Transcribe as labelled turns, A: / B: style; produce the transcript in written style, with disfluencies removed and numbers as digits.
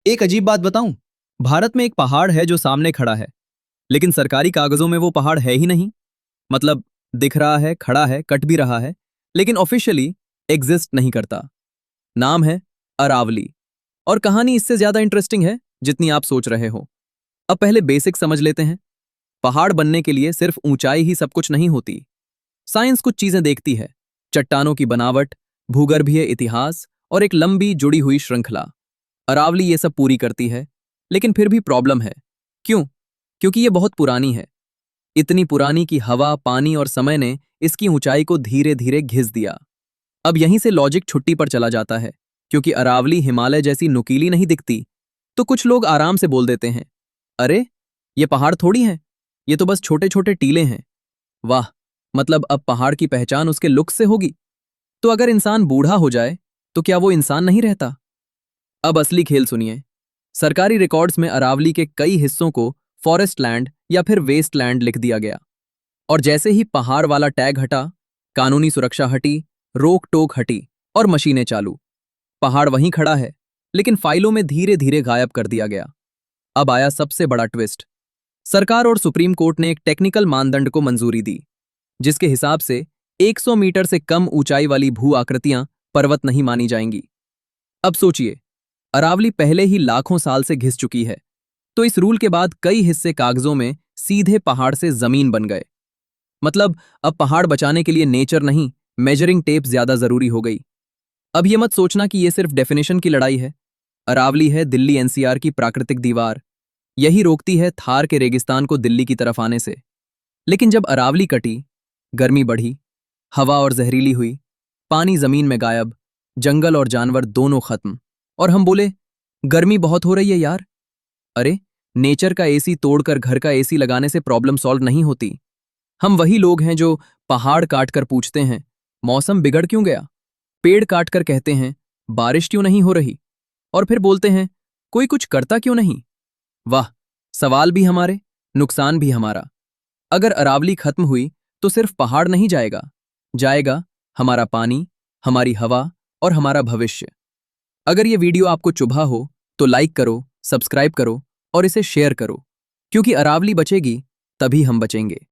A: एक अजीब बात बताऊं। भारत में एक पहाड़ है जो सामने खड़ा है, लेकिन सरकारी कागजों में वो पहाड़ है ही नहीं। मतलब दिख रहा है, खड़ा है, कट भी रहा है, लेकिन ऑफिशियली एग्जिस्ट नहीं करता। नाम है अरावली। और कहानी इससे ज्यादा इंटरेस्टिंग है जितनी आप सोच रहे हो। अब पहले बेसिक समझ लेते हैं। पहाड़ बनने के लिए सिर्फ ऊंचाई ही सब कुछ नहीं होती। साइंस कुछ चीजें देखती है। चट्टानों की बनावट, भूगर्भीय इतिहास और एक लंबी जुड़ी हुई श्रृंखला। अरावली ये सब पूरी करती है। लेकिन फिर भी प्रॉब्लम है। क्यों? क्योंकि ये बहुत पुरानी है। इतनी पुरानी कि हवा, पानी और समय ने इसकी ऊंचाई को धीरे धीरे घिस दिया। अब यहीं से लॉजिक छुट्टी पर चला जाता है। क्योंकि अरावली हिमालय जैसी नुकीली नहीं दिखती, तो कुछ लोग आराम से बोल देते हैं, अरे ये पहाड़ थोड़ी हैं, ये तो बस छोटे छोटे टीले हैं। वाह, मतलब अब पहाड़ की पहचान उसके लुक से होगी। तो अगर इंसान बूढ़ा हो जाए तो क्या वो इंसान नहीं रहता? अब असली खेल सुनिए। सरकारी रिकॉर्ड्स में अरावली के कई हिस्सों को फॉरेस्ट लैंड या फिर वेस्ट लैंड लिख दिया गया। और जैसे ही पहाड़ वाला टैग हटा, कानूनी सुरक्षा हटी, रोक टोक हटी और मशीनें चालू। पहाड़ वहीं खड़ा है, लेकिन फाइलों में धीरे धीरे गायब कर दिया गया। अब आया सबसे बड़ा ट्विस्ट। सरकार और सुप्रीम कोर्ट ने एक टेक्निकल मानदंड को मंजूरी दी, जिसके हिसाब से 100 मीटर से कम ऊंचाई वाली भू आकृतियां पर्वत नहीं मानी जाएंगी। अब सोचिए, अरावली पहले ही लाखों साल से घिस चुकी है, तो इस रूल के बाद कई हिस्से कागजों में सीधे पहाड़ से जमीन बन गए। मतलब अब पहाड़ बचाने के लिए नेचर नहीं, मेजरिंग टेप ज्यादा जरूरी हो गई। अब ये मत सोचना कि ये सिर्फ डेफिनेशन की लड़ाई है। अरावली है दिल्ली एनसीआर की प्राकृतिक दीवार। यही रोकती है थार के रेगिस्तान को दिल्ली की तरफ आने से। लेकिन जब अरावली कटी, गर्मी बढ़ी, हवा और जहरीली हुई, पानी जमीन में गायब, जंगल और जानवर दोनों खत्म। और हम बोले, गर्मी बहुत हो रही है यार। अरे, नेचर का एसी तोड़कर घर का एसी लगाने से प्रॉब्लम सॉल्व नहीं होती। हम वही लोग हैं जो पहाड़ काटकर पूछते हैं, मौसम बिगड़ क्यों गया? पेड़ काटकर कहते हैं, बारिश क्यों नहीं हो रही? और फिर बोलते हैं, कोई कुछ करता क्यों नहीं? वाह, सवाल भी हमारे, नुकसान भी हमारा। अगर अरावली खत्म हुई तो सिर्फ पहाड़ नहीं जाएगा, जाएगा हमारा पानी, हमारी हवा और हमारा भविष्य। अगर ये वीडियो आपको चुभा हो तो लाइक करो, सब्सक्राइब करो और इसे शेयर करो, क्योंकि अरावली बचेगी तभी हम बचेंगे।